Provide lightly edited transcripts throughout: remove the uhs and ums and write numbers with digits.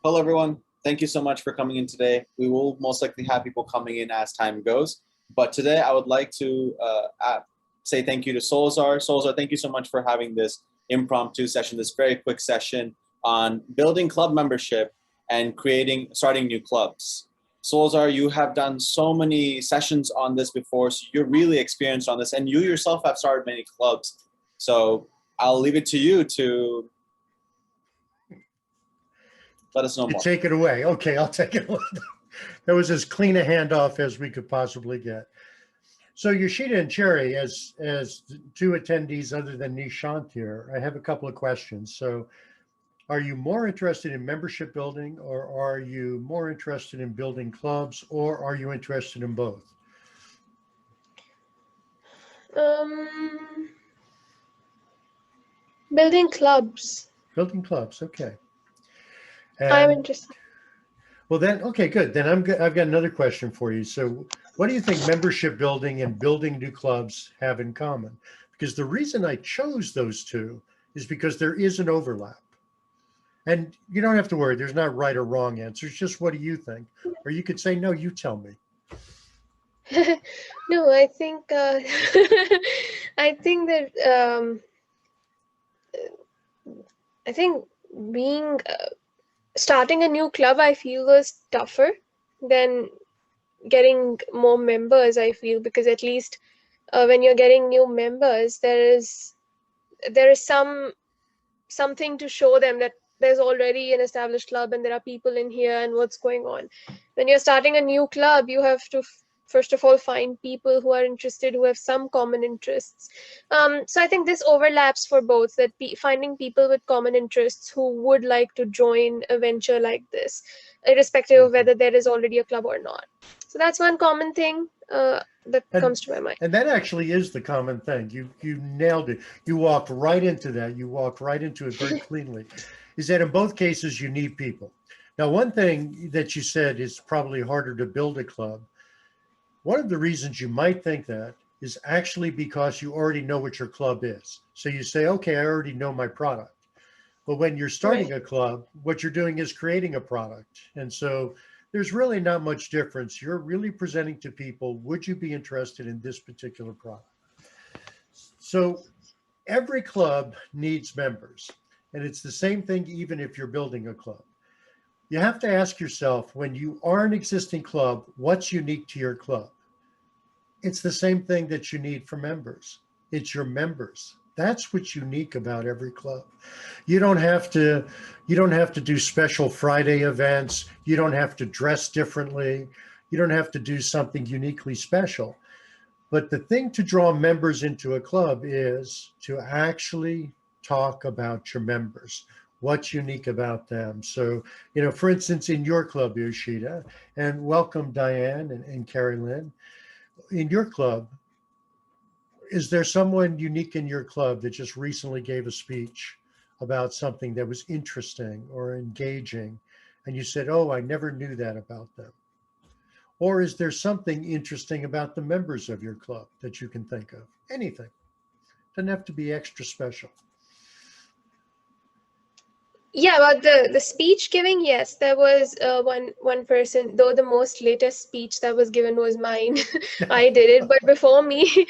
Hello, everyone. Thank you so much for coming in today. We will most likely have people coming in as time goes. But today I would like to say thank you to Solarzar. Solarzar, thank you so much for having this impromptu session, this very quick session on building club membership and starting new clubs. Solarzar, you have done so many sessions on this before, so you're really experienced on this, and you yourself have started many clubs. So I'll leave it to you to let us know more. Take it away. Okay, I'll take it away. That was as clean a handoff as we could possibly get. So Yoshida and Cherry, as two attendees other than Nishant here, I have a couple of questions. So are you more interested in membership building, or are you more interested in building clubs, or are you interested in both? Building clubs. Building clubs, okay. I'm interested. Well then, okay, good. Then I've got another question for you. So what do you think membership building and building new clubs have in common? Because the reason I chose those two is because there is an overlap. And you don't have to worry, there's not right or wrong answers, just what do you think? Or you could say, no, you tell me. No, I think I think that I think starting a new club, I feel, was tougher than getting more members, I feel, because at least when you're getting new members, there is something to show them that there's already an established club and there are people in here and what's going on. When you're starting a new club, you have to first of all find people who are interested, who have some common interests. So I think this overlaps for both, that finding people with common interests who would like to join a venture like this, irrespective of whether there is already a club or not. So that's one common thing that comes to my mind. And that actually is the common thing. You nailed it. You walked right into that. You walked right into it very cleanly. Is that in both cases you need people. Now, one thing that you said is probably harder to build a club. One of the reasons you might think that is actually because you already know what your club is. So you say, okay, I already know my product. But when you're starting a club, what you're doing is creating a product. And so there's really not much difference. You're really presenting to people, would you be interested in this particular product? So every club needs members. And it's the same thing even if you're building a club. You have to ask yourself, when you are an existing club, what's unique to your club? It's the same thing that you need for members. It's your members. That's what's unique about every club. You don't have to do special Friday events. You don't have to dress differently. You don't have to do something uniquely special. But the thing to draw members into a club is to actually talk about your members. What's unique about them? So, for instance, in your club, Yoshida, and welcome Diane and Carrie Lynn, in your club, is there someone unique in your club that just recently gave a speech about something that was interesting or engaging, and you said, oh, I never knew that about them? Or is there something interesting about the members of your club that you can think of? Anything. Doesn't have to be extra special. Yeah, about the speech giving, yes, there was one person, though the most latest speech that was given was mine. I did it, but before me,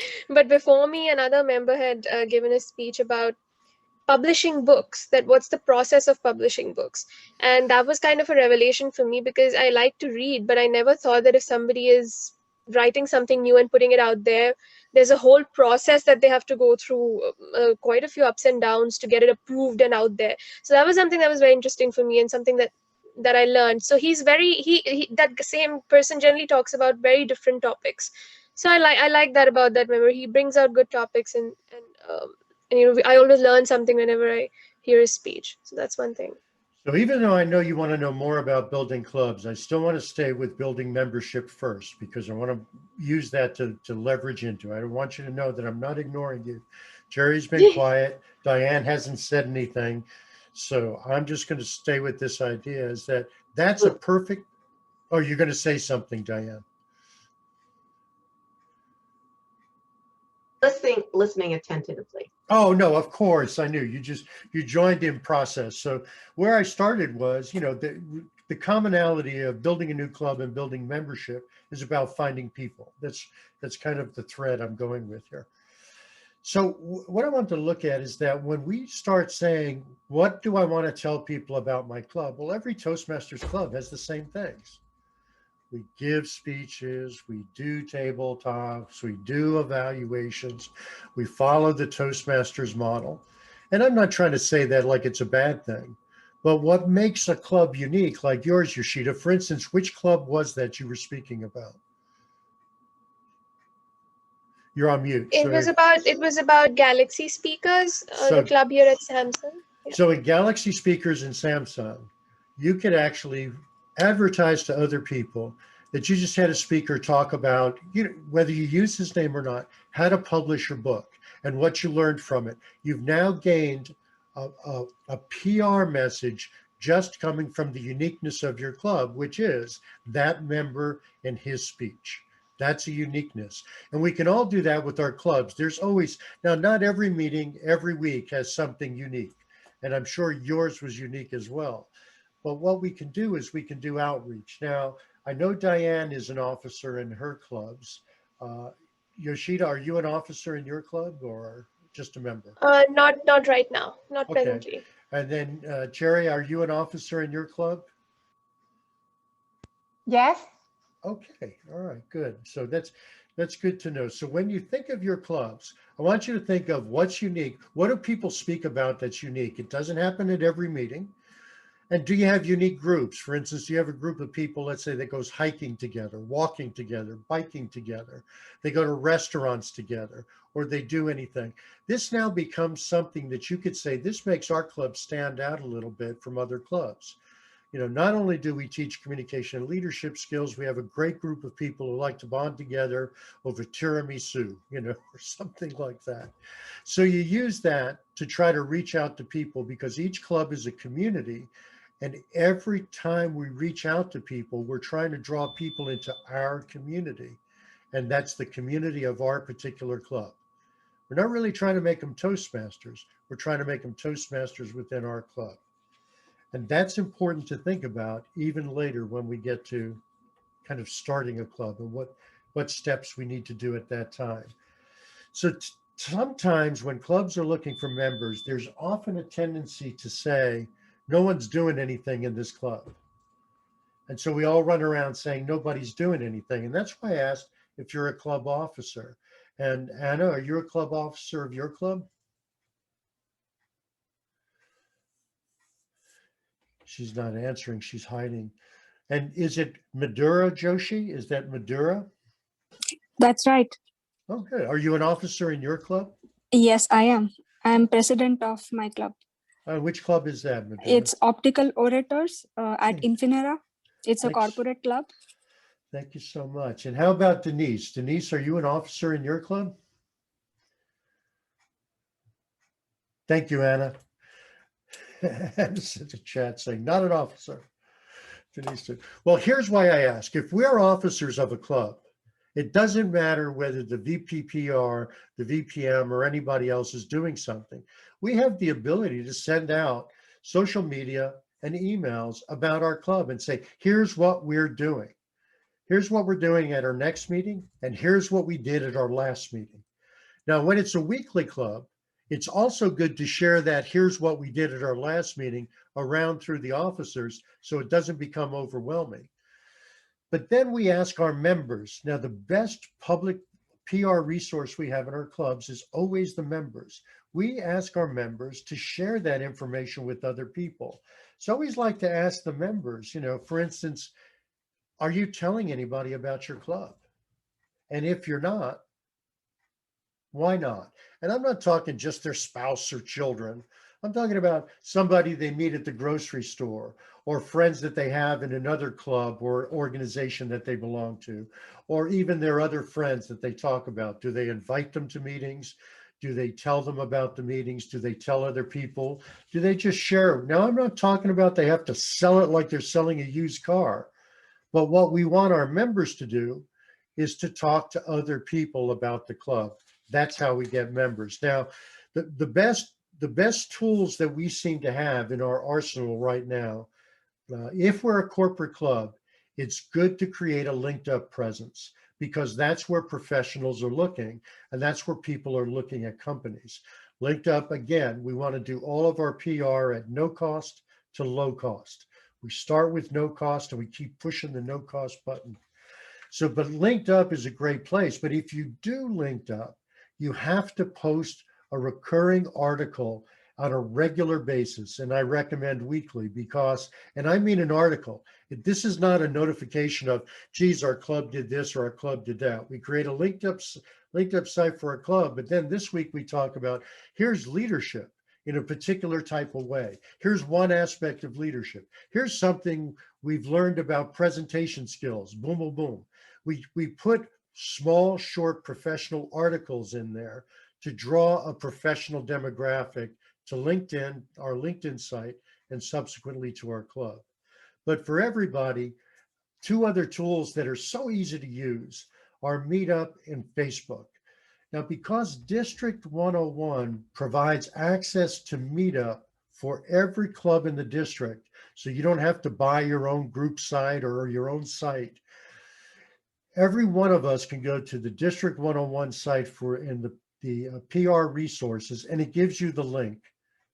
another member had given a speech about publishing books, that what's the process of publishing books. And that was kind of a revelation for me, because I like to read, but I never thought that if somebody is writing something new and putting it out there, there's a whole process that they have to go through, quite a few ups and downs to get it approved and out there. So that was something that was very interesting for me, and something that I learned. So he's that same person generally talks about very different topics. So I like that about that member. He brings out good topics, and I always learn something whenever I hear his speech. So that's one thing. So even though I know you want to know more about building clubs, I still want to stay with building membership first, because I want to use that to leverage into. I want you to know that I'm not ignoring you. Jerry's been quiet. Diane hasn't said anything. So I'm just going to stay with this idea, is that's a perfect, oh, you're going to say something, Diane. Listening attentively. Oh, no, of course. I knew you joined in process. So where I started was, the commonality of building a new club and building membership is about finding people. That's kind of the thread I'm going with here. So what I want to look at is that when we start saying, what do I want to tell people about my club? Well, every Toastmasters club has the same things. We give speeches, we do table talks, we do evaluations, we follow the Toastmasters model. And I'm not trying to say that like it's a bad thing, but what makes a club unique, like yours, Yoshida, for instance, which club was that you were speaking about? You're on mute. It was about Galaxy speakers, the So, club here at Samsung. Yeah. so in Galaxy Speakers in Samsung, you could actually advertise to other people that you just had a speaker talk about, whether you use his name or not, how to publish your book and what you learned from it. You've now gained a PR message just coming from the uniqueness of your club, which is that member and his speech. That's a uniqueness. And we can all do that with our clubs. There's always, now not every meeting every week has something unique. And I'm sure yours was unique as well. But what we can do is we can do outreach. Now, I know Diane is an officer in her clubs. Yoshida, are you an officer in your club or just a member? Not right now, not Okay. presently. And then Jerry, are you an officer in your club? Yes. Okay, all right, good. So that's good to know. So when you think of your clubs, I want you to think of what's unique. What do people speak about that's unique? It doesn't happen at every meeting. And do you have unique groups? For instance, do you have a group of people, let's say, that goes hiking together, walking together, biking together, they go to restaurants together, or they do anything? This now becomes something that you could say, this makes our club stand out a little bit from other clubs. Not only do we teach communication and leadership skills, we have a great group of people who like to bond together over tiramisu, or something like that. So you use that to try to reach out to people because each club is a community. And every time we reach out to people, we're trying to draw people into our community. And that's the community of our particular club. We're not really trying to make them Toastmasters. We're trying to make them Toastmasters within our club. And that's important to think about even later when we get to kind of starting a club and what steps we need to do at that time. So sometimes when clubs are looking for members, there's often a tendency to say, no one's doing anything in this club. And so we all run around saying nobody's doing anything. And that's why I asked if you're a club officer. And Anna, are you a club officer of your club? She's not answering, she's hiding. And is it Madura Joshi? Is that Madura? That's right. Oh, good. Are you an officer in your club? Yes, I am. I'm president of my club. Which club is that, Madura? It's Optical Orators at Infinera. It's a Thanks. corporate club. Thank you so much. And how about Denise? Denise, are you an officer in your club? Thank you, Anna. Such a chat saying, not an officer. Denise, well, here's why I ask. If we're officers of a club, it doesn't matter whether the VPPR, the VPM, or anybody else is doing something. We have the ability to send out social media and emails about our club and say, here's what we're doing. Here's what we're doing at our next meeting, and here's what we did at our last meeting. Now, when it's a weekly club, it's also good to share that here's what we did at our last meeting around through the officers so it doesn't become overwhelming. But then we ask our members. Now, the best public PR resource we have in our clubs is always the members. We ask our members to share that information with other people. So I always like to ask the members, for instance, are you telling anybody about your club? And if you're not, why not? And I'm not talking just their spouse or children. I'm talking about somebody they meet at the grocery store or friends that they have in another club or organization that they belong to, or even their other friends that they talk about. Do they invite them to meetings? Do they tell them about the meetings? Do they tell other people? Do they just share? Now, I'm not talking about they have to sell it like they're selling a used car. But what we want our members to do is to talk to other people about the club. That's how we get members. Now, the best tools that we seem to have in our arsenal right now, if we're a corporate club, it's good to create a linked up presence, because that's where professionals are looking, and that's where people are looking at companies. Linked up, again, we want to do all of our PR at no cost to low cost. We start with no cost and we keep pushing the no cost button. So, but linked up is a great place. But if you do linked up, you have to post a recurring article on a regular basis. And I recommend weekly, because, and I mean an article, this is not a notification of, geez, our club did this or our club did that. We create a linked up site for a club, but then this week we talk about, here's leadership in a particular type of way. Here's one aspect of leadership. Here's something we've learned about presentation skills, boom, boom, boom. We put small, short professional articles in there to draw a professional demographic to LinkedIn, our LinkedIn site, and subsequently to our club. But for everybody, two other tools that are so easy to use are Meetup and Facebook. Now, because District 101 provides access to Meetup for every club in the district, so you don't have to buy your own group site or your own site, every one of us can go to the District 101 site in the PR resources, and it gives you the link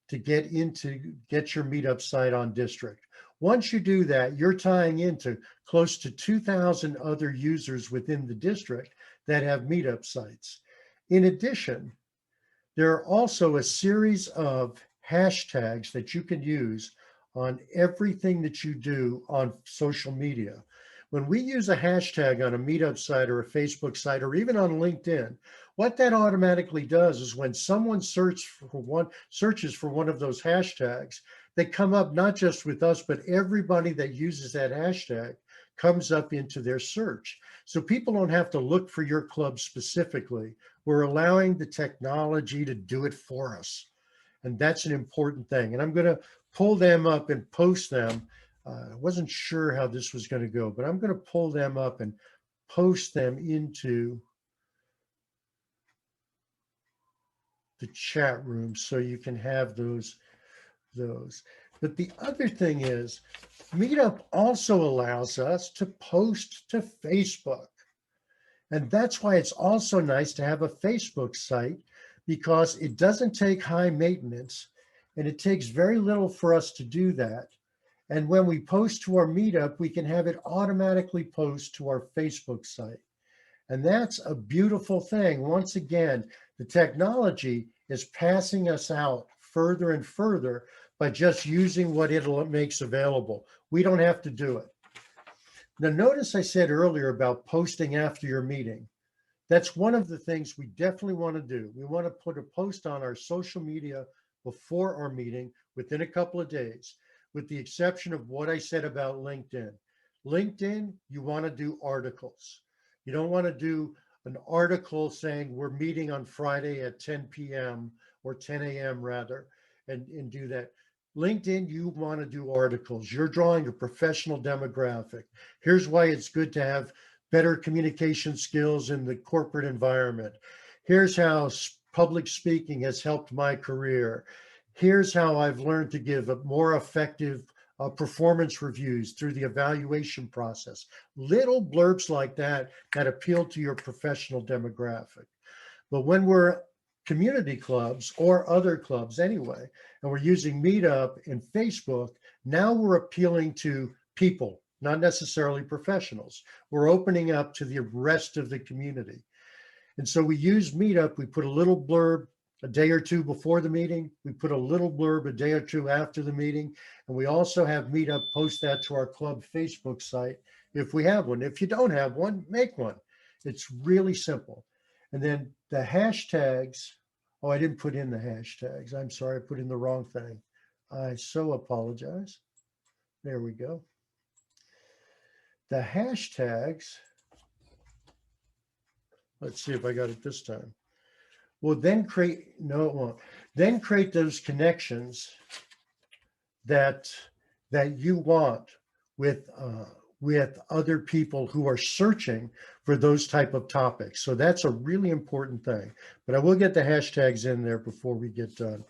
to get your Meetup site on District. Once you do that, you're tying into close to 2,000 other users within the district that have Meetup sites. In addition, there are also a series of hashtags that you can use on everything that you do on social media. When we use a hashtag on a Meetup site or a Facebook site or even on LinkedIn, what that automatically does is when someone searches for one of those hashtags, they come up not just with us, but everybody that uses that hashtag comes up into their search. So people don't have to look for your club specifically. We're allowing the technology to do it for us. And that's an important thing. And I'm going to pull them up and post them. I wasn't sure how this was going to go, but I'm going to pull them up and post them into the chat room so you can have those. But the other thing is, Meetup also allows us to post to Facebook. And that's why it's also nice to have a Facebook site, because it doesn't take high maintenance and it takes very little for us to do that. And when we post to our Meetup, we can have it automatically post to our Facebook site. And that's a beautiful thing. Once again, the technology is passing us out further and further by just using what it makes available. We don't have to do it. Now, notice I said earlier about posting after your meeting. That's one of the things we definitely want to do. We want to put a post on our social media before our meeting within a couple of days, with the exception of what I said about LinkedIn. LinkedIn, you want to do articles. You don't want to do an article saying we're meeting on Friday at 10 p.m. or 10 a.m. rather, and do that. LinkedIn, you want to do articles. You're drawing a professional demographic. Here's why it's good to have better communication skills in the corporate environment. Here's how public speaking has helped my career. Here's how I've learned to give a more effective performance reviews through the evaluation process. Little blurbs like that appeal to your professional demographic. But when we're community clubs or other clubs anyway, and we're using Meetup and Facebook, now we're appealing to people, not necessarily professionals. We're opening up to the rest of the community. And so we use Meetup, we put a little blurb a day or two before the meeting, we put a little blurb a day or two after the meeting, and we also have Meetup post that to our club Facebook site if we have one. If you don't have one, make one. It's really simple. And then the hashtags, oh, I didn't put in the hashtags. I'm sorry, I put in the wrong thing. I so apologize. There we go. The hashtags, let's see if I got it this time. We'll then create, no, it won't. Then create those connections that you want with with other people who are searching for those type of topics. So that's a really important thing. But I will get the hashtags in there before we get done.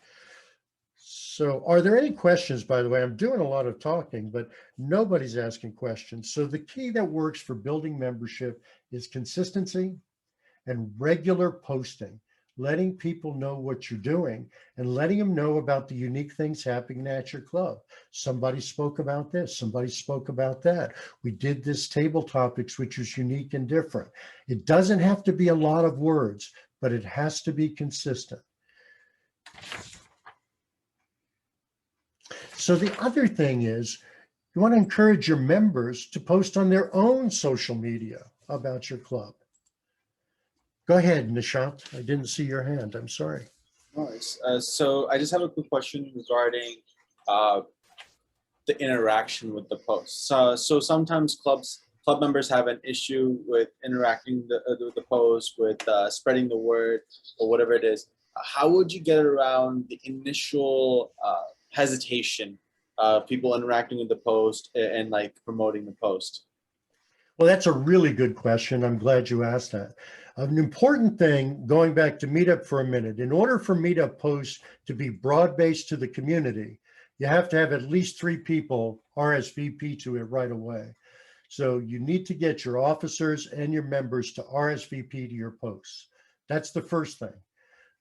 So are there any questions, by the way? I'm doing a lot of talking, but nobody's asking questions. So the key that works for building membership is consistency and regular posting, letting people know what you're doing and letting them know about the unique things happening at your club. Somebody spoke about this, somebody spoke about that. We did this table topics, which is unique and different. It doesn't have to be a lot of words, but it has to be consistent. So the other thing is, you want to encourage your members to post on their own social media about your club. Go ahead, Nishant. I didn't see your hand. I'm sorry. Nice. So I just have a quick question regarding the interaction with the posts. So sometimes club members have an issue with interacting with the post, with spreading the word or whatever it is. How would you get around the initial hesitation of people interacting with the post and like promoting the post? Well, that's a really good question. I'm glad you asked that. An important thing, going back to Meetup for a minute, in order for Meetup posts to be broad-based to the community, you have to have at least 3 people RSVP to it right away. So you need to get your officers and your members to RSVP to your posts. That's the first thing.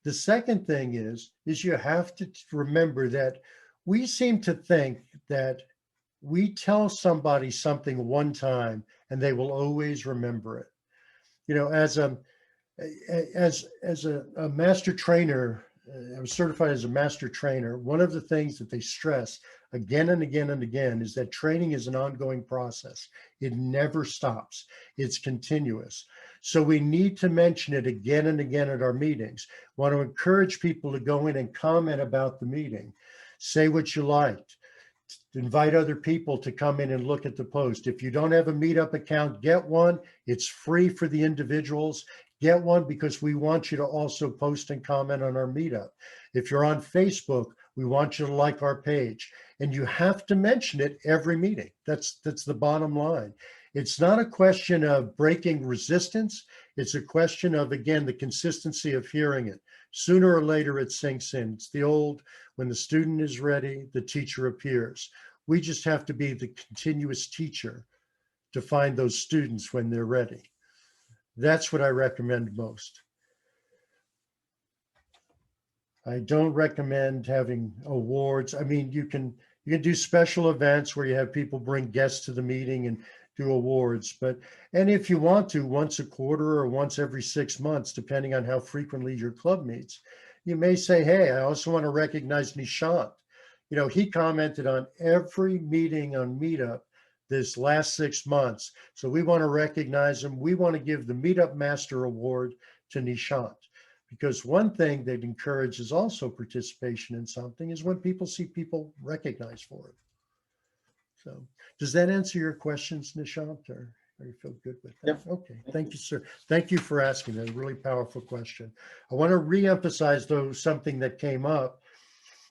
The second thing is you have to remember that we seem to think that we tell somebody something one time and they will always remember it. You know, as a master trainer, I was certified as a master trainer. One of the things that they stress again and again and again is that training is an ongoing process. It never stops. It's continuous. So we need to mention it again and again at our meetings. Want to encourage people to go in and comment about the meeting. Say what you liked. Invite other people to come in and look at the post. If you don't have a Meetup account, get one. It's free for the individuals. Get one because we want you to also post and comment on our Meetup. If you're on Facebook, we want you to like our page. And you have to mention it every meeting. That's the bottom line. It's not a question of breaking resistance. It's a question of, again, the consistency of hearing it. Sooner or later, it sinks in. It's the old, when the student is ready, the teacher appears. We just have to be the continuous teacher to find those students when they're ready. That's what I recommend most. I don't recommend having awards. I mean, you can do special events where you have people bring guests to the meeting and do awards, and if you want to, once a quarter or once every 6 months, depending on how frequently your club meets, you may say, hey, I also want to recognize Nishant. You know, he commented on every meeting on Meetup this last 6 months. So we want to recognize him. We want to give the Meetup Master Award to Nishant. Because one thing that encourages also participation in something is when people see people recognized for it. So does that answer your questions, Nishant, or you feel good with that? Yep. Okay, thank you, sir. Thank you for asking that, a really powerful question. I want to reemphasize, though, something that came up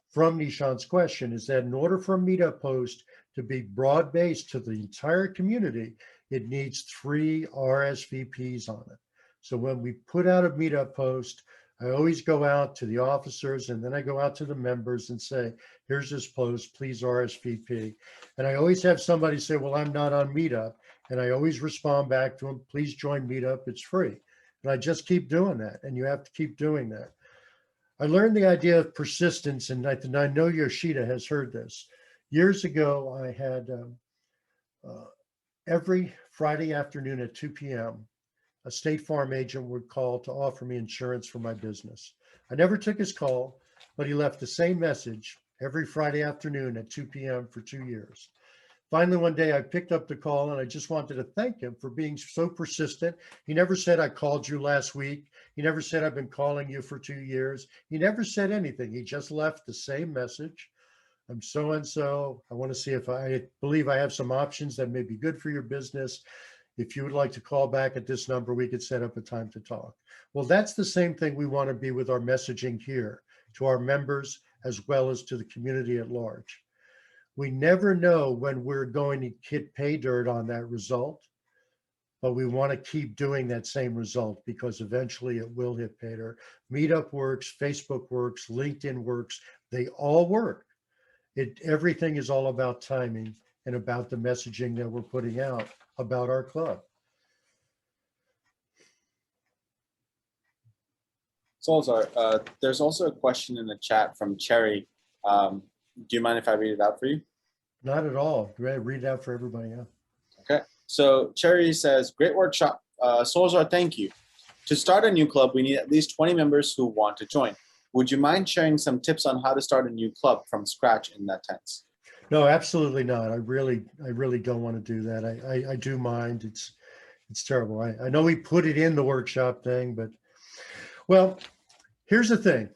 from Nishant's question is that in order for a Meetup post to be broad-based to the entire community, it needs 3 RSVPs on it. So when we put out a Meetup post, I always go out to the officers and then I go out to the members and say, here's this post, please RSVP. And I always have somebody say, well, I'm not on Meetup. And I always respond back to them, please join Meetup, it's free. And I just keep doing that. And you have to keep doing that. I learned the idea of persistence, and I know Yoshida has heard this. Years ago, I had every Friday afternoon at 2 p.m., a State Farm agent would call to offer me insurance for my business. I never took his call, but he left the same message every Friday afternoon at 2 p.m. for 2 years. Finally, one day I picked up the call and I just wanted to thank him for being so persistent. He never said, I called you last week. He never said, I've been calling you for 2 years. He never said anything. He just left the same message. I'm so-and-so. I want to see if I believe I have some options that may be good for your business. If you would like to call back at this number, we could set up a time to talk. Well, that's the same thing we want to be with our messaging here to our members as well as to the community at large. We never know when we're going to hit pay dirt on that result, but we want to keep doing that same result because eventually it will hit pay dirt. Meetup works, Facebook works, LinkedIn works. They all work. Everything is all about timing and about the messaging that we're putting out about our club. Solarzar, there's also a question in the chat from Cherry. Do you mind if I read it out for you? Not at all. Read it out for everybody. Yeah. Okay. So Cherry says, great workshop. Solarzar, thank you. To start a new club, we need at least 20 members who want to join. Would you mind sharing some tips on how to start a new club from scratch in that tense? No, absolutely not. I really don't want to do that. I do mind. It's terrible. I know we put it in the workshop thing, but well, here's the thing.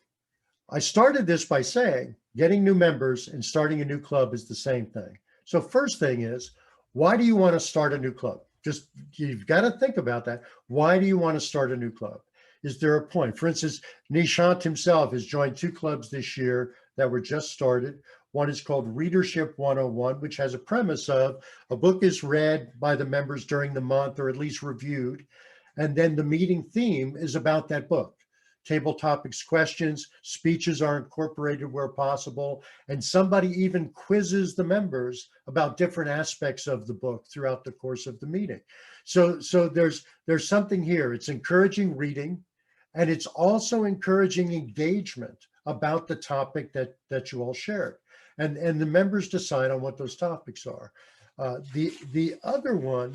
I started this by saying getting new members and starting a new club is the same thing. So first thing is, why do you want to start a new club? Just, you've got to think about that. Why do you want to start a new club? Is there a point? For instance, Nishant himself has joined 2 clubs this year that were just started. One is called Readership 101, which has a premise of a book is read by the members during the month, or at least reviewed. And then the meeting theme is about that book. Table topics, questions, speeches are incorporated where possible, and somebody even quizzes the members about different aspects of the book throughout the course of the meeting. So there's something here. It's encouraging reading, and it's also encouraging engagement about the topic that you all shared. And the members decide on what those topics are. The other one,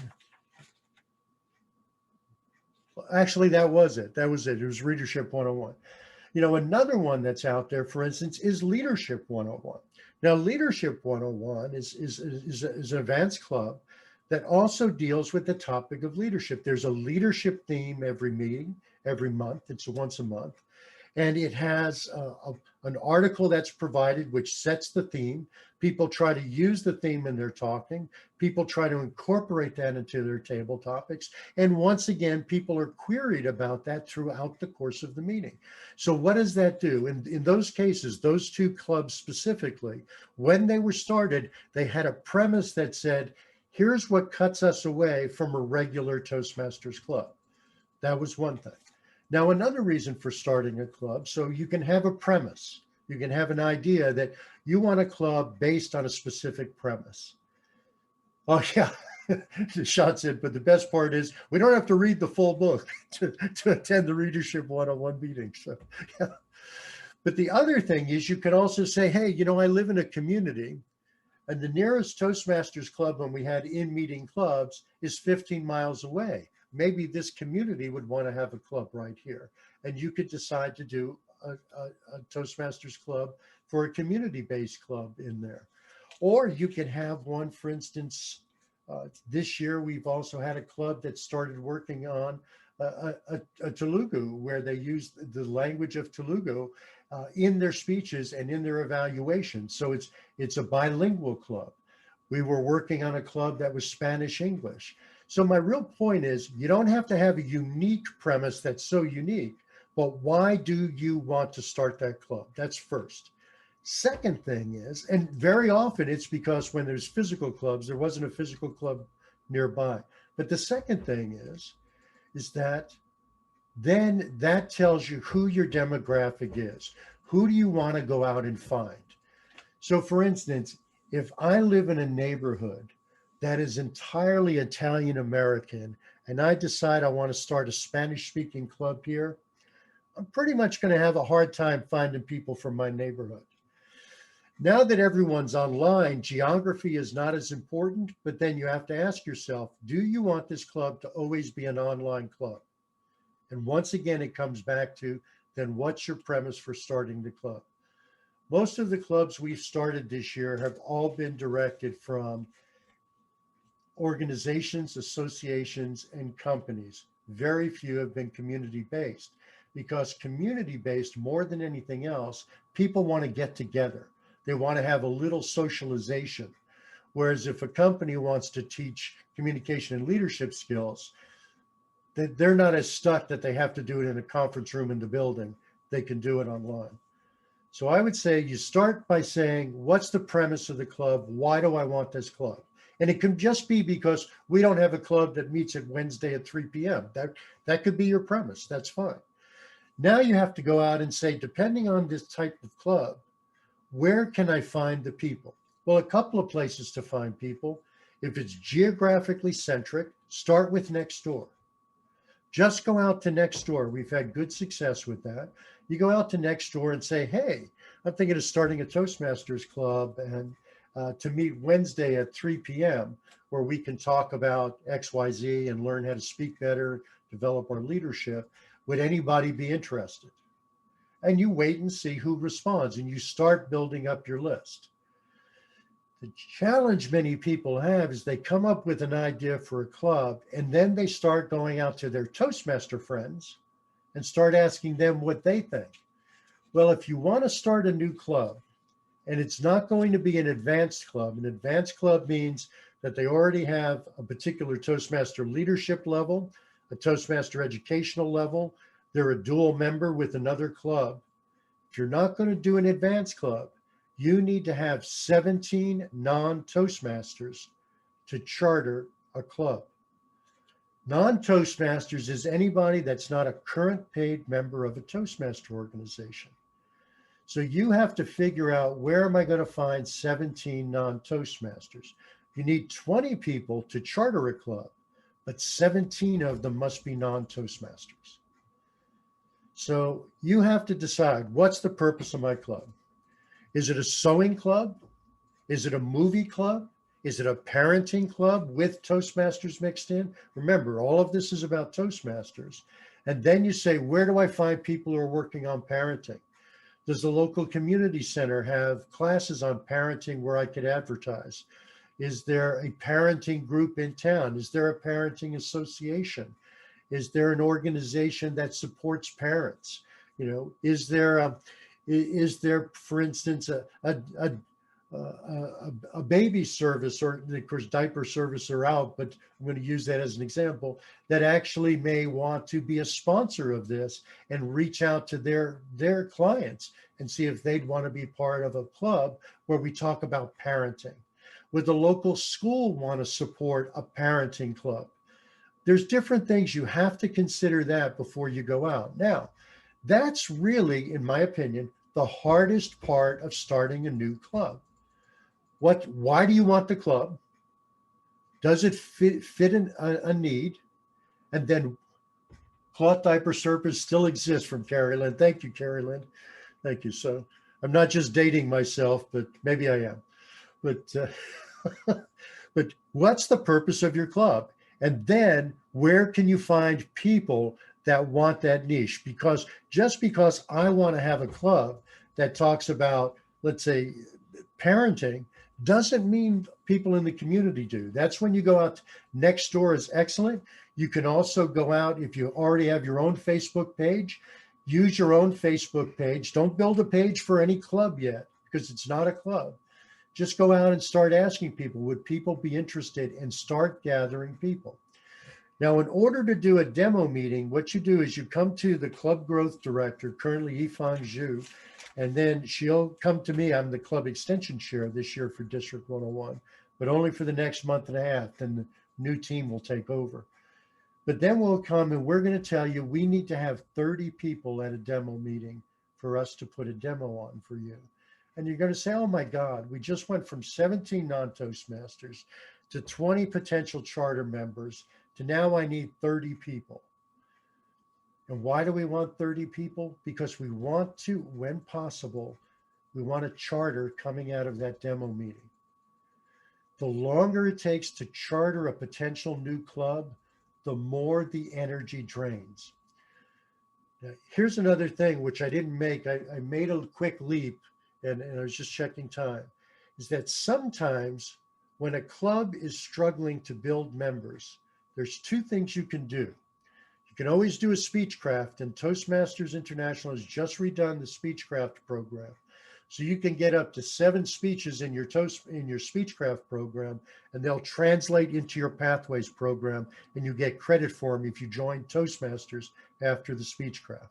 actually, that was it. It was Readership 101. You know, another one that's out there, for instance, is Leadership 101. Now, Leadership 101 is an advanced club that also deals with the topic of leadership. There's a leadership theme every meeting, every month. It's once a month. And it has an article that's provided which sets the theme. People try to use the theme in their talking. People try to incorporate that into their table topics. And once again, people are queried about that throughout the course of the meeting. So what does that do? In those cases, those 2 clubs specifically, when they were started, they had a premise that said, here's what cuts us away from a regular Toastmasters club. That was one thing. Now, another reason for starting a club, so you can have a premise. You can have an idea that you want a club based on a specific premise. Oh, yeah, Sean said, but the best part is we don't have to read the full book to attend the Readership 101 meeting. So, yeah. But the other thing is you can also say, hey, you know, I live in a community, and the nearest Toastmasters club when we had in-meeting clubs is 15 miles away. Maybe this community would want to have a club right here. And you could decide to do a Toastmasters club for a community-based club in there. Or you could have one, for instance, this year we've also had a club that started working on a Telugu, where they use the language of Telugu in their speeches and in their evaluations. So it's a bilingual club. We were working on a club that was Spanish-English. So my real point is, you don't have to have a unique premise that's so unique, but why do you want to start that club? That's first. Second thing is, and very often it's because when there's physical clubs, there wasn't a physical club nearby. But the second thing is that then that tells you who your demographic is. Who do you want to go out and find? So for instance, if I live in a neighborhood that is entirely Italian American, and I decide I want to start a Spanish speaking club here, I'm pretty much going to have a hard time finding people from my neighborhood. Now that everyone's online, geography is not as important, but then you have to ask yourself, do you want this club to always be an online club? And once again, it comes back to, then what's your premise for starting the club? Most of the clubs we've started this year have all been directed from organizations, associations, and companies. Very few have been community-based, because community-based, more than anything else, people want to get together. They want to have a little socialization. Whereas if a company wants to teach communication and leadership skills, they're not as stuck that they have to do it in a conference room in the building. They can do it online. So I would say you start by saying, what's the premise of the club? Why do I want this club? And it can just be because we don't have a club that meets at Wednesday at 3 p.m. That could be your premise. That's fine. Now you have to go out and say, depending on this type of club, where can I find the people? Well, a couple of places to find people. If it's geographically centric, start with Nextdoor. Just go out to Nextdoor. We've had good success with that. You go out to Nextdoor and say, hey, I'm thinking of starting a Toastmasters club and to meet Wednesday at 3 p.m. where we can talk about XYZ and learn how to speak better, develop our leadership. Would anybody be interested? And you wait and see who responds, and you start building up your list. The challenge many people have is they come up with an idea for a club, and then they start going out to their Toastmaster friends and start asking them what they think. Well, if you want to start a new club, and it's not going to be an advanced club means that they already have a particular Toastmaster leadership level, a Toastmaster educational level, they're a dual member with another club. If you're not going to do an advanced club, you need to have 17 non-Toastmasters to charter a club. Non-Toastmasters is anybody that's not a current paid member of a Toastmaster organization. So you have to figure out, where am I going to find 17 non-Toastmasters? You need 20 people to charter a club, but 17 of them must be non-Toastmasters. So you have to decide, what's the purpose of my club? Is it a sewing club? Is it a movie club? Is it a parenting club with Toastmasters mixed in? Remember, all of this is about Toastmasters. And then you say, where do I find people who are working on parenting? Does the local community center have classes on parenting where I could advertise? Is there a parenting group in town? Is there a parenting association? Is there an organization that supports parents? You know, is there, for instance, a baby service, or of course diaper service are out, but I'm going to use that as an example, that actually may want to be a sponsor of this and reach out to their clients and see if they'd want to be part of a club where we talk about parenting. Would the local school want to support a parenting club? There's different things you have to consider that before you go out. Now, that's really, in my opinion, the hardest part of starting a new club. Why do you want the club? Does it fit a need? And then cloth diaper service still exists from Carrie Lynn. Thank you, Carrie Lynn. Thank you. So I'm not just dating myself, but maybe I am. But but what's the purpose of your club? And then where can you find people that want that niche? Because just because I want to have a club that talks about, let's say, parenting, doesn't mean people in the community do. That's when you go out. Nextdoor is excellent. You can also go out, if you already have your own Facebook page, use your own Facebook page. Don't build a page for any club yet, because it's not a club. Just go out and start asking people, would people be interested, and start gathering people. Now, in order to do a demo meeting, what you do is you come to the club growth director, currently Yifan Zhu, and then she'll come to me. I'm the club extension chair this year for District 101, but only for the next month and a half. Then the new team will take over. But then we'll come and we're going to tell you, we need to have 30 people at a demo meeting for us to put a demo on for you. And you're going to say, oh my God, we just went from 17 non-Toastmasters to 20 potential charter members to now I need 30 people. And why do we want 30 people? Because we want to, when possible, we want a charter coming out of that demo meeting. The longer it takes to charter a potential new club, the more the energy drains. Now, here's another thing which I didn't make. I made a quick leap, and I was just checking time, is that sometimes when a club is struggling to build members, there's two things you can do. You can always do a speechcraft, and Toastmasters International has just redone the speechcraft program. So you can get up to 7 speeches in your speechcraft program, and they'll translate into your Pathways program, and you get credit for them if you join Toastmasters after the speechcraft.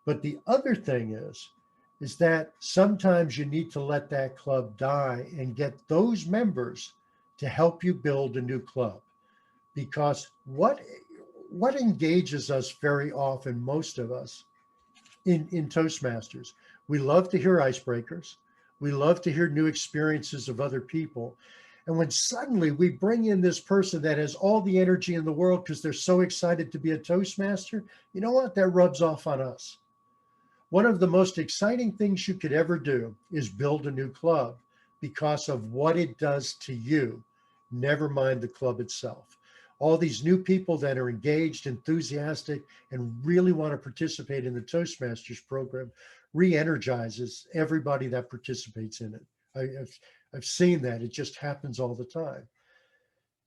But the other thing is, is that sometimes you need to let that club die and get those members to help you build a new club. Because what engages us very often, most of us in Toastmasters, we love to hear icebreakers. We love to hear new experiences of other people. And when suddenly we bring in this person that has all the energy in the world because they're so excited to be a Toastmaster, you know what? That rubs off on us. One of the most exciting things you could ever do is build a new club because of what it does to you, never mind the club itself. All these new people that are engaged, enthusiastic, and really want to participate in the Toastmasters program re-energizes everybody that participates in it. I've seen that. It just happens all the time.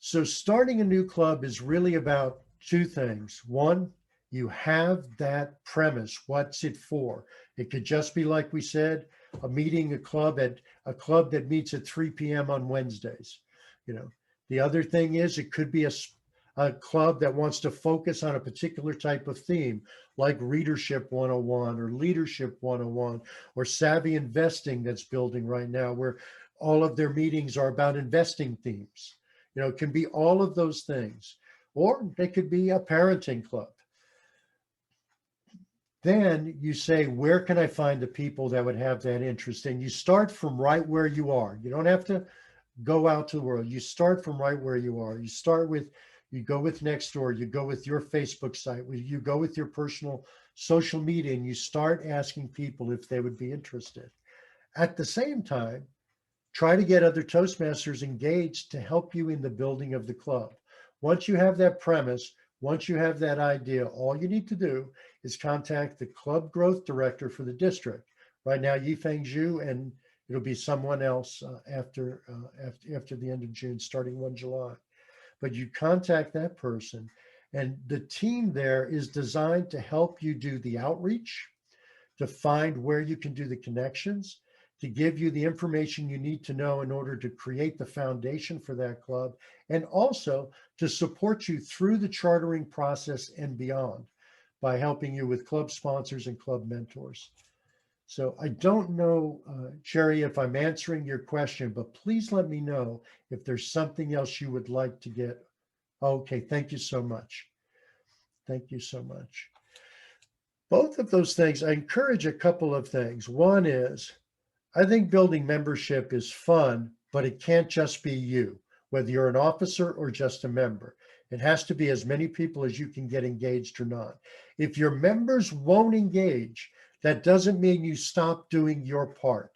So starting a new club is really about two things. One, you have that premise. What's it for? It could just be, like we said, a club that meets at 3 p.m. on Wednesdays. You know, the other thing is it could be a club that wants to focus on a particular type of theme, like Readership 101 or Leadership 101 or Savvy Investing that's building right now, where all of their meetings are about investing themes. You know, it can be all of those things. Or they could be a parenting club. Then you say, where can I find the people that would have that interest? And you start from right where you are. You don't have to go out to the world. You start from right where you are. You go with Nextdoor, you go with your Facebook site, you go with your personal social media, and you start asking people if they would be interested. At the same time, try to get other Toastmasters engaged to help you in the building of the club. Once you have that premise, once you have that idea, all you need to do is contact the club growth director for the district. Right now, Yifeng Zhu, and it'll be someone else after the end of June, starting 1 July. But you contact that person, and the team there is designed to help you do the outreach, to find where you can do the connections, to give you the information you need to know in order to create the foundation for that club, and also to support you through the chartering process and beyond by helping you with club sponsors and club mentors. So I don't know, Cherry, if I'm answering your question, but please let me know if there's something else you would like to get. Okay, thank you so much. Thank you so much. Both of those things, I encourage a couple of things. One is, I think building membership is fun, but it can't just be you, whether you're an officer or just a member. It has to be as many people as you can get engaged or not. If your members won't engage, that doesn't mean you stop doing your part.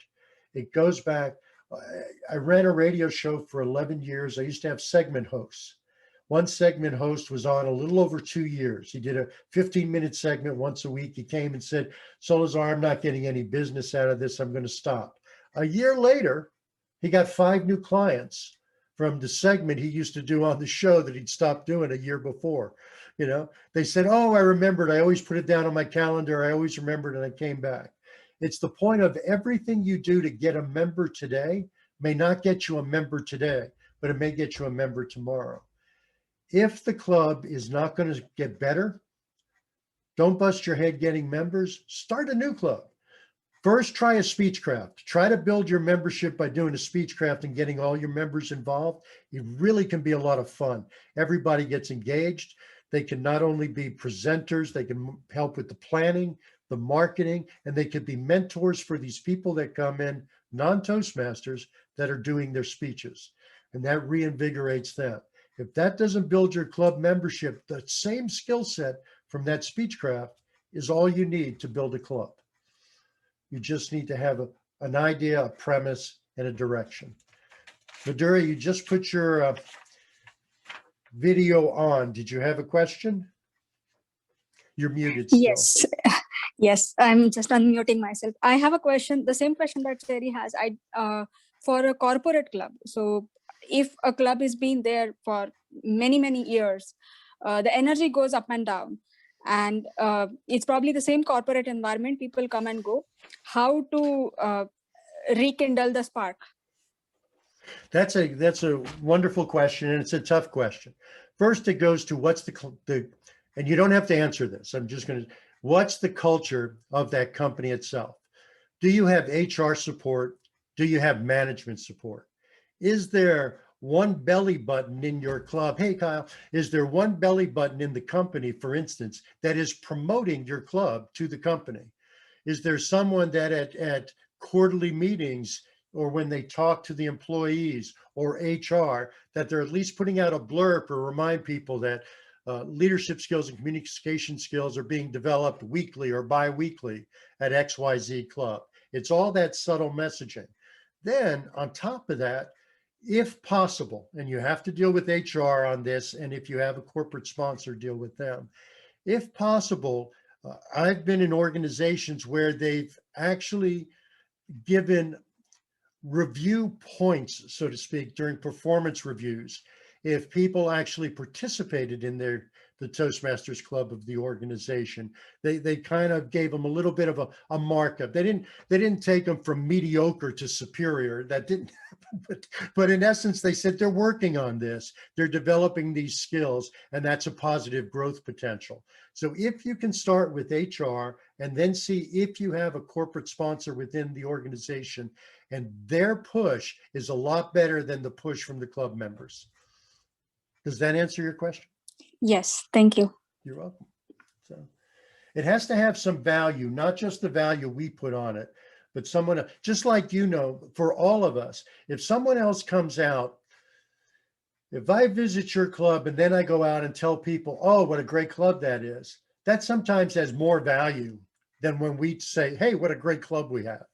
It goes back. I ran a radio show for 11 years. I used to have segment hosts. One segment host was on a little over 2 years. He did a 15-minute segment once a week. He came and said, Solarzar, I'm not getting any business out of this. I'm going to stop. A year later, he got 5 new clients from the segment he used to do on the show that he'd stopped doing a year before. You know, they said, oh, I remembered. I always put it down on my calendar. I always remembered, and I came back. It's the point of everything you do to get a member today may not get you a member today, but it may get you a member tomorrow. If the club is not going to get better, don't bust your head getting members. Start a new club. First, try a speechcraft. Try to build your membership by doing a speechcraft and getting all your members involved. It really can be a lot of fun. Everybody gets engaged. They can not only be presenters, they can help with the planning, the marketing, and they could be mentors for these people that come in, non-Toastmasters, that are doing their speeches. And that reinvigorates them. If that doesn't build your club membership, the same skill set from that speechcraft is all you need to build a club. You just need to have an idea, a premise, and a direction. Madhuri, you just put your video on. Did you have a question? You're muted still. Yes. Yes, I'm just unmuting myself. I have a question, the same question that Terry has. For a corporate club. So if a club is been there for many, many years, the energy goes up and down. And it's probably the same corporate environment. People come and go. How to rekindle the spark? That's a wonderful question, and it's a tough question. First, it goes to what's the and you don't have to answer this. I'm just going to, what's the culture of that company itself? Do you have HR support? Do you have management support? Is there one belly button in your club? Hey, Kyle, is there one belly button in the company, for instance, that is promoting your club to the company? Is there someone that at quarterly meetings or when they talk to the employees or HR, that they're at least putting out a blurb or remind people that leadership skills and communication skills are being developed weekly or bi-weekly at XYZ Club? It's all that subtle messaging. Then on top of that, if possible, and you have to deal with HR on this, and if you have a corporate sponsor, deal with them. If possible, I've been in organizations where they've actually given review points, so to speak, during performance reviews. If people actually participated in the Toastmasters Club of the organization, they kind of gave them a little bit of a markup. They didn't take them from mediocre to superior. That didn't happen, but in essence, they said they're working on this. They're developing these skills, and that's a positive growth potential. So if you can start with HR and then see if you have a corporate sponsor within the organization, and their push is a lot better than the push from the club members. Does that answer your question? Yes, thank you. You're welcome. So it has to have some value, not just the value we put on it, but someone, just like, for all of us, if someone else comes out, if I visit your club and then I go out and tell people, oh, what a great club that is, that sometimes has more value than when we say, hey, what a great club we have.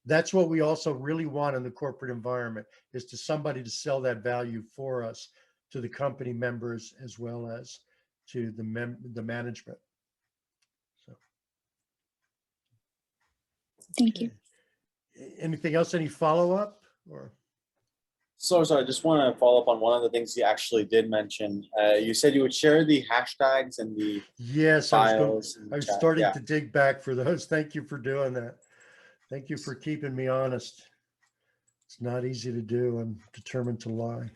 That's what we also really want in the corporate environment, is to somebody to sell that value for us to the company members as well as to the management. So, Thank you. Anything else? Any follow-up? Or So sorry, I just want to follow up on one of the things you actually did mention. You said you would share the hashtags and the yes, files. I was starting to dig back for those. Thank you for doing that. Thank you for keeping me honest. It's not easy to do. I'm determined to lie.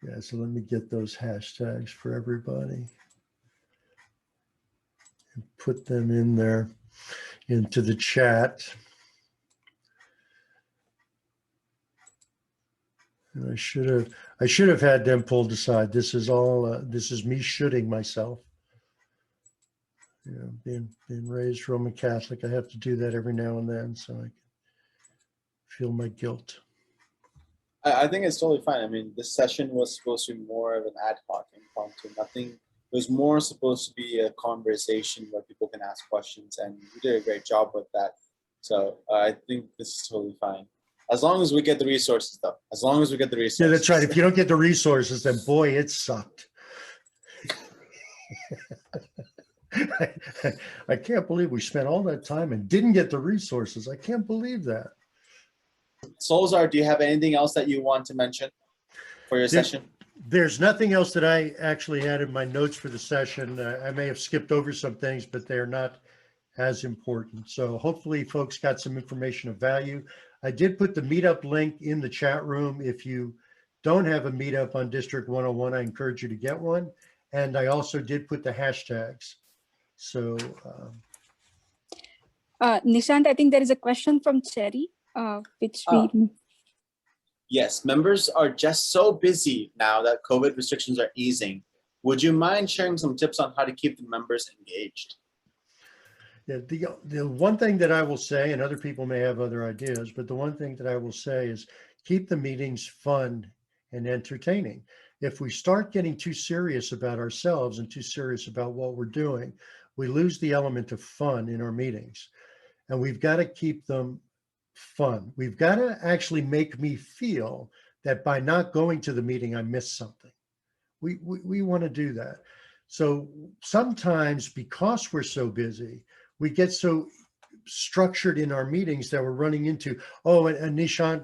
Yeah, so let me get those hashtags for everybody and put them in there into the chat. And I should have had them pulled aside. This is all this is me shooting myself. Being raised Roman Catholic, I have to do that every now and then so I can feel my guilt. I think it's totally fine. I mean, this session was supposed to be more of an ad hoc, impromptu. Nothing. It was more supposed to be a conversation where people can ask questions, and you did a great job with that. So I think this is totally fine. As long as we get the resources, though. As long as we get the resources. Yeah, that's right. If you don't get the resources, then boy, it sucked. I can't believe we spent all that time and didn't get the resources. I can't believe that. Solarzar, do you have anything else that you want to mention for your session? There's nothing else that I actually had in my notes for the session. I may have skipped over some things, but they're not as important. So hopefully folks got some information of value. I did put the meetup link in the chat room. If you don't have a meetup on District 101, I encourage you to get one. And I also did put the hashtags. So Nishant, I think there is a question from Cherry, which we... Yes, members are just so busy now that COVID restrictions are easing. Would you mind sharing some tips on how to keep the members engaged? Yeah, the one thing that I will say, and other people may have other ideas, but the one thing that I will say is keep the meetings fun and entertaining. If we start getting too serious about ourselves and too serious about what we're doing, we lose the element of fun in our meetings. And we've got to keep them fun. We've got to actually make me feel that by not going to the meeting, I missed something. We want to do that. So sometimes because we're so busy, we get so structured in our meetings that we're running into, oh, and Nishant,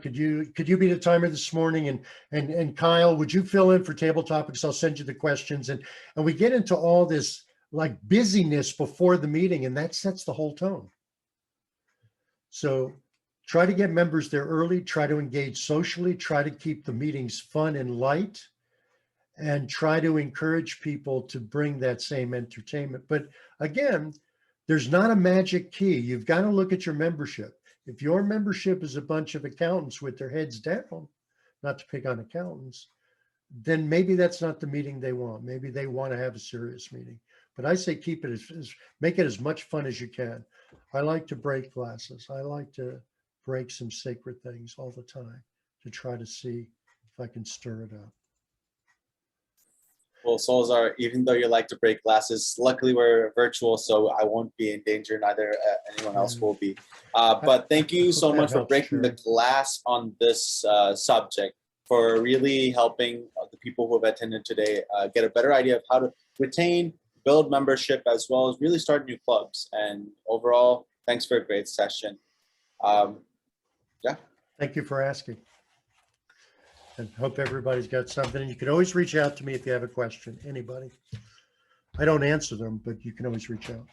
could you be the timer this morning? And Kyle, would you fill in for table topics? I'll send you the questions. And we get into all this like busyness before the meeting, and that sets the whole tone. So try to get members there early, try to engage socially, try to keep the meetings fun and light. and try to encourage people to bring that same entertainment. But again, there's not a magic key. You've got to look at your membership. If your membership is a bunch of accountants with their heads down, not to pick on accountants, then maybe that's not the meeting they want. Maybe they want to have a serious meeting. But I say keep it make it as much fun as you can. I like to break glasses. I like to break some sacred things all the time to try to see if I can stir it up. Well, Solarzar, even though you like to break glasses, luckily we're virtual, so I won't be in danger. Neither anyone else will be. But thank you so much for breaking the glass on this subject, for really helping the people who have attended today get a better idea of how to retain, build membership, as well as really start new clubs. And overall, thanks for a great session. Yeah. Thank you for asking. And hope everybody's got something. And you can always reach out to me if you have a question, anybody. I don't answer them, but you can always reach out.